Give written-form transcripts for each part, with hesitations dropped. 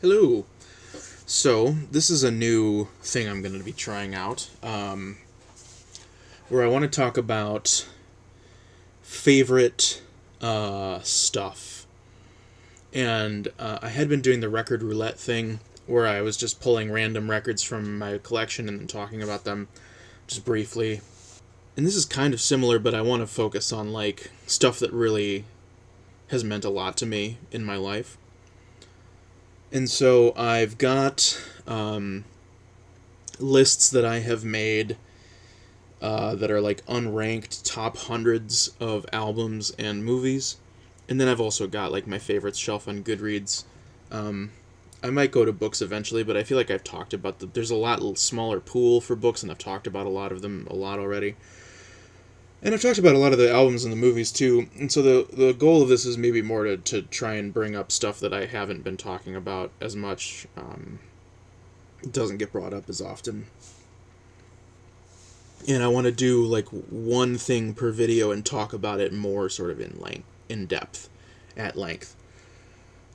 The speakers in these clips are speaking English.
Hello. So, this is a new thing I'm going to be trying out, where I want to talk about favorite stuff. And I had been doing the record roulette thing, where I was just pulling random records from my collection and then talking about them just briefly. And this is kind of similar, but I want to focus on like stuff that really has meant a lot to me in my life. And so I've got lists that I have made that are like unranked top hundreds of albums and movies. And then I've also got like my favorites shelf on Goodreads. Um, I might go to books eventually, but I feel like I've talked about there's a lot smaller pool for books, and I've talked about a lot of them a lot already. And I've talked about a lot of the albums and the movies too. And so the goal of this is maybe more to try and bring up stuff that I haven't been talking about as much. It doesn't get brought up as often. And I want to do like one thing per video and talk about it more sort of in depth, at length.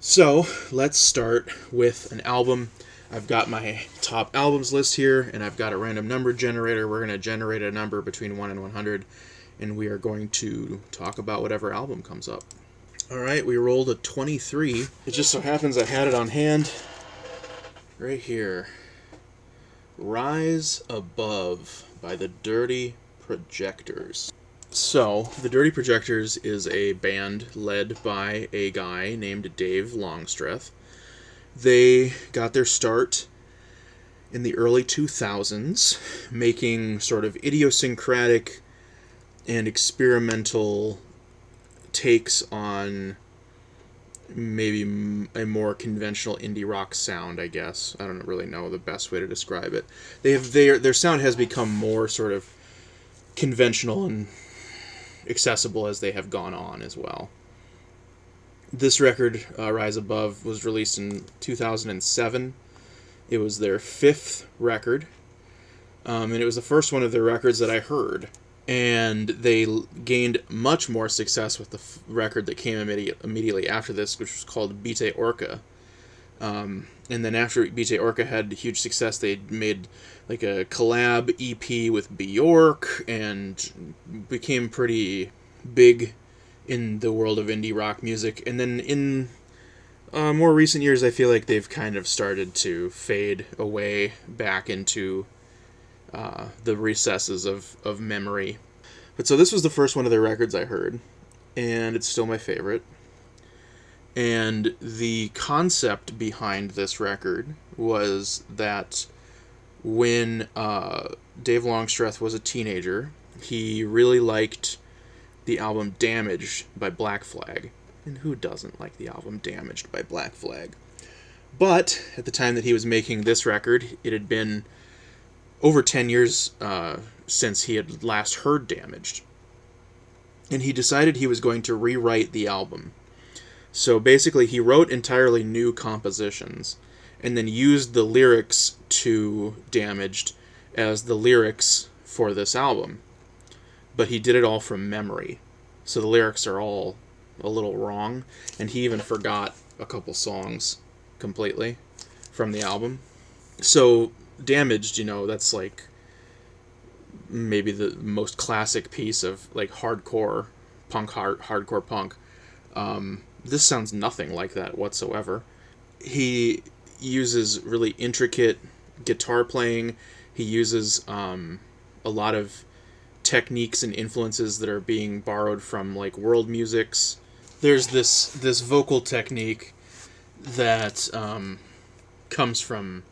So let's start with an album. I've got my top albums list here, and I've got a random number generator. We're going to generate a number between 1 and 100, and we are going to talk about whatever album comes up. Alright, we rolled a 23. It just so happens I had it on hand right here. Rise Above by the Dirty Projectors. So, the Dirty Projectors is a band led by a guy named Dave Longstreth. They got their start in the early 2000s, making sort of idiosyncratic and experimental takes on maybe a more conventional indie rock sound, I guess. I don't really know the best way to describe it. Their sound has become more sort of conventional and accessible as they have gone on as well. This record, Rise Above, was released in 2007. It was their fifth record, and it was the first one of their records that I heard. And they gained much more success with the record that came immediately after this, which was called Bite Orca. And then after Bite Orca had huge success, they made like a collab EP with Bjork and became pretty big in the world of indie rock music. And then in more recent years, I feel like they've kind of started to fade away back into the recesses of memory. But so this was the first one of their records I heard, and it's still my favorite. And the concept behind this record was that when Dave Longstreth was a teenager, he really liked the album Damaged by Black Flag. And who doesn't like the album Damaged by Black Flag? But at the time that he was making this record, it had been over 10 years since he had last heard Damaged. And he decided he was going to rewrite the album. So basically, he wrote entirely new compositions and then used the lyrics to Damaged as the lyrics for this album. But he did it all from memory. So the lyrics are all a little wrong, and he even forgot a couple songs completely from the album. So Damaged, that's like maybe the most classic piece of like hardcore punk. This sounds nothing like that whatsoever. He uses really intricate guitar playing. He uses a lot of techniques and influences that are being borrowed from like world musics. There's this vocal technique that comes from,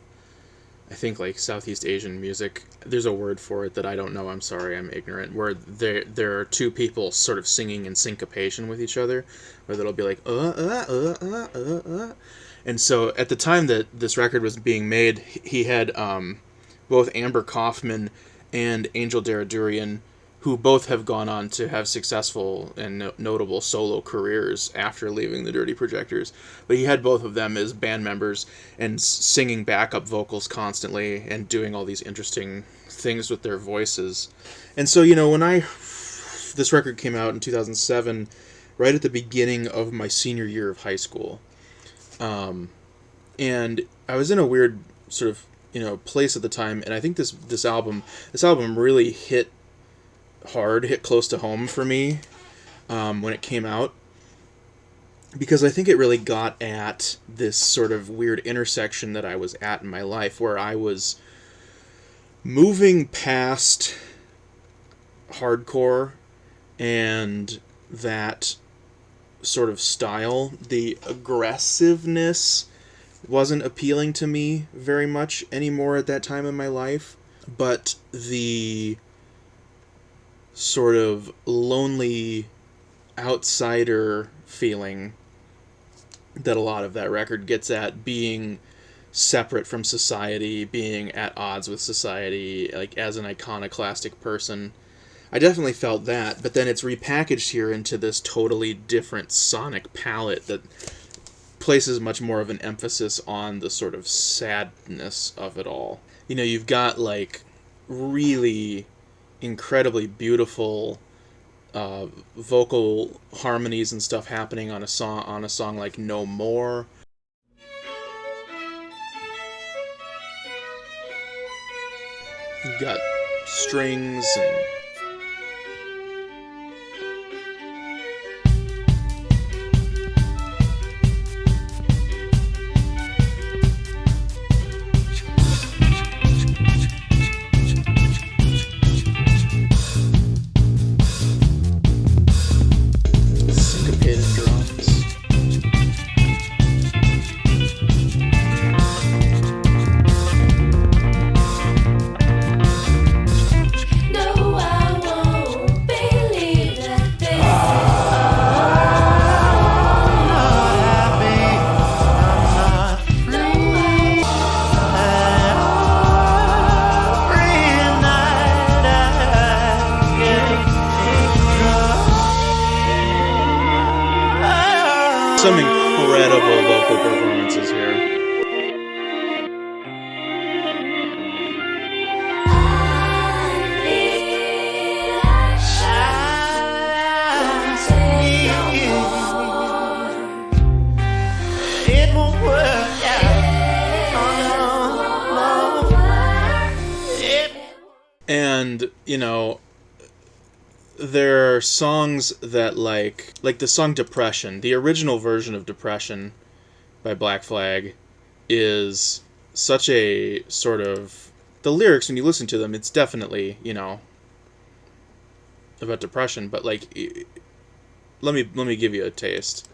I think, like Southeast Asian music. There's a word for it that I don't know. I'm sorry, I'm ignorant. Where there are two people sort of singing in syncopation with each other, where that'll be like And so at the time that this record was being made, he had both Amber Kaufman and Angel Daradurian, who both have gone on to have successful and notable solo careers after leaving the Dirty Projectors. But he had both of them as band members and singing backup vocals constantly and doing all these interesting things with their voices. And so, this record came out in 2007, right at the beginning of my senior year of high school. And I was in a weird sort of, place at the time, and I think this album really hit hard, hit close to home for me when it came out, because I think it really got at this sort of weird intersection that I was at in my life, where I was moving past hardcore and that sort of style. The aggressiveness wasn't appealing to me very much anymore at that time in my life, but the sort of lonely outsider feeling that a lot of that record gets at, being separate from society, being at odds with society, like as an iconoclastic person. I definitely felt that, but then it's repackaged here into this totally different sonic palette that places much more of an emphasis on the sort of sadness of it all. You've got like really incredibly beautiful vocal harmonies and stuff happening on a song like No More. You've got strings and syncopated drums. No, I won't believe that this Some incredible vocal performances here. It won't work out. Oh, no. And, there are songs that like the song Depression. The original version of Depression by Black Flag is such a sort of, the lyrics, when you listen to them, it's definitely, about depression, but like, let me give you a taste.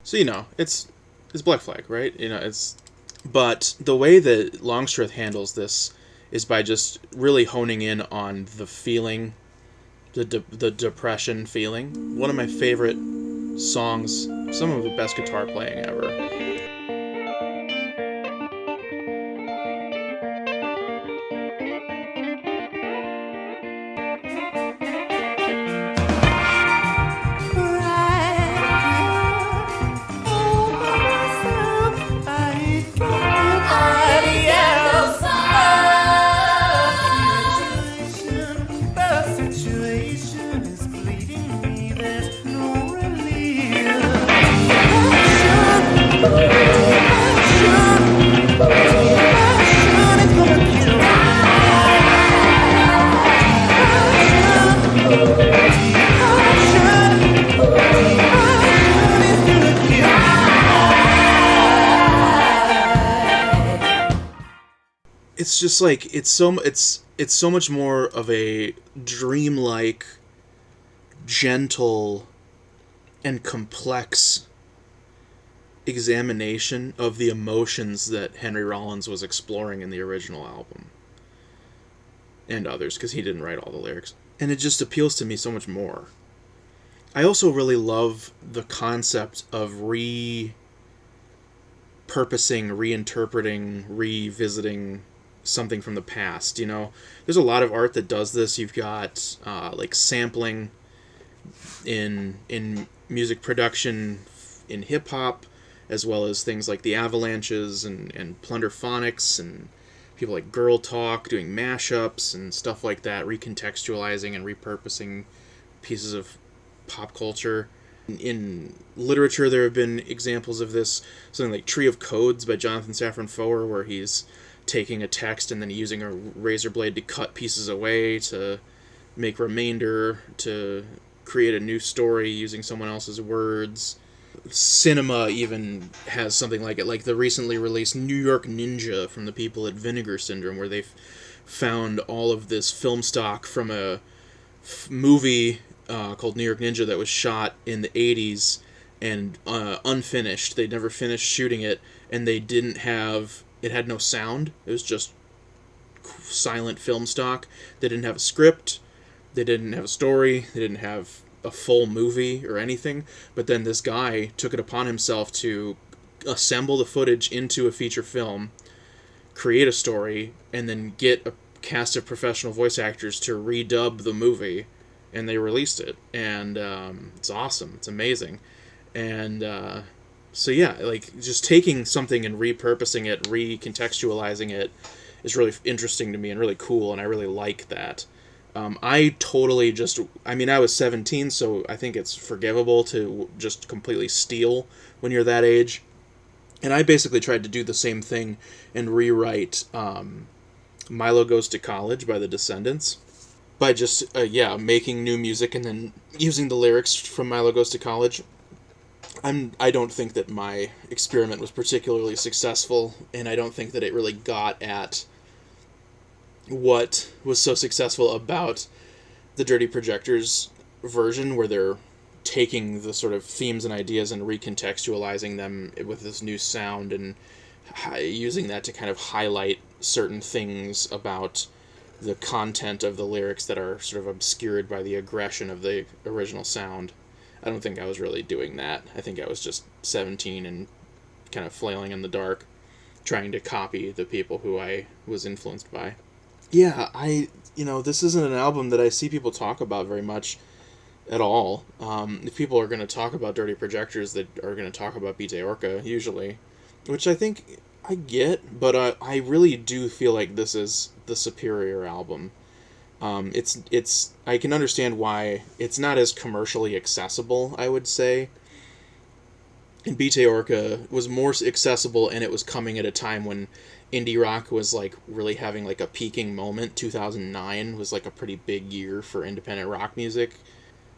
So it's Black Flag, right? But the way that Longstreth handles this is by just really honing in on the feeling, the depression feeling. One of my favorite songs, some of the best guitar playing ever. It's just like it's so much more of a dreamlike, gentle, and complex examination of the emotions that Henry Rollins was exploring in the original album, and others, because he didn't write all the lyrics. And it just appeals to me so much more. I also really love the concept of repurposing, reinterpreting, revisiting something from the past. You know, there's a lot of art that does this. You've got like sampling in music production in hip hop, as well as things like the Avalanches and Plunderphonics and people like Girl Talk doing mashups and stuff like that, recontextualizing and repurposing pieces of pop culture. In literature, there have been examples of this. Something like Tree of Codes by Jonathan Safran Foer, where he's taking a text and then using a razor blade to cut pieces away to make remainder, to create a new story using someone else's words. Cinema even has something like it, like the recently released New York Ninja from the people at Vinegar Syndrome, where they've found all of this film stock from a movie called New York Ninja that was shot in the 80s and unfinished. They never finished shooting it, and they didn't have, it had no sound. It was just silent film stock. They didn't have a script. They didn't have a story. They didn't have a full movie or anything. But then this guy took it upon himself to assemble the footage into a feature film, create a story, and then get a cast of professional voice actors to redub the movie, and they released it. And it's awesome. It's amazing. And so yeah, like just taking something and repurposing it, recontextualizing it is really interesting to me and really cool, and I really like that. I totally just, I mean, I was 17, so I think it's forgivable to just completely steal when you're that age. And I basically tried to do the same thing and rewrite Milo Goes to College by the Descendants by just, making new music and then using the lyrics from Milo Goes to College. I don't think that my experiment was particularly successful, and I don't think that it really got at what was so successful about the Dirty Projectors version, where they're taking the sort of themes and ideas and recontextualizing them with this new sound and using that to kind of highlight certain things about the content of the lyrics that are sort of obscured by the aggression of the original sound. I don't think I was really doing that. I think I was just 17 and kind of flailing in the dark, trying to copy the people who I was influenced by. Yeah, this isn't an album that I see people talk about very much at all. If people are going to talk about Dirty Projectors, they are going to talk about BJ Orca, usually, which I think I get, but I really do feel like this is the superior album. It's I can understand why it's not as commercially accessible, I would say. And BJ Orca was more accessible, and it was coming at a time when indie rock was like really having like a peaking moment. 2009 was like a pretty big year for independent rock music.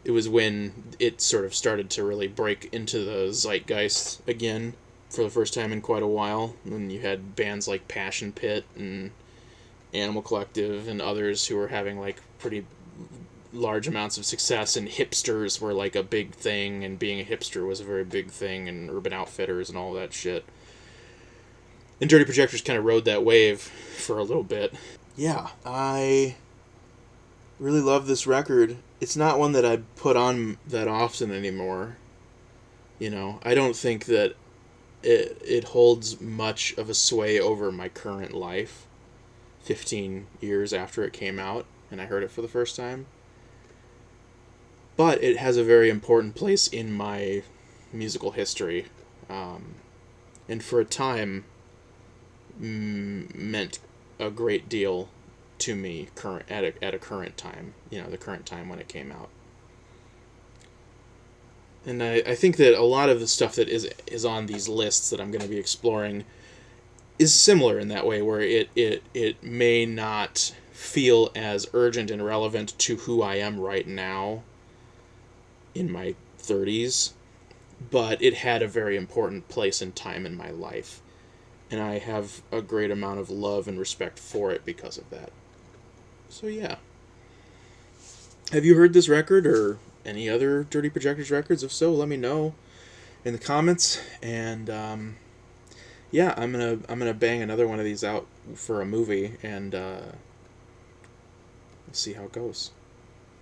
It was when it sort of started to really break into the zeitgeist again for the first time in quite a while, when you had bands like Passion Pit and Animal Collective and others who were having like pretty large amounts of success, and hipsters were like a big thing, and being a hipster was a very big thing, and Urban Outfitters and all that shit. And Dirty Projectors kind of rode that wave for a little bit. Yeah, I really love this record. It's not one that I put on that often anymore. I don't think that it holds much of a sway over my current life 15 years after it came out and I heard it for the first time. But it has a very important place in my musical history. And for a time, meant a great deal to me at a current time, the current time when it came out. And I think that a lot of the stuff that is on these lists that I'm going to be exploring is similar in that way, where it may not feel as urgent and relevant to who I am right now in my 30s, but it had a very important place and time in my life. And I have a great amount of love and respect for it because of that. So yeah. Have you heard this record or any other Dirty Projectors records? If so, let me know in the comments. And yeah, I'm gonna bang another one of these out for a movie, and we'll see how it goes.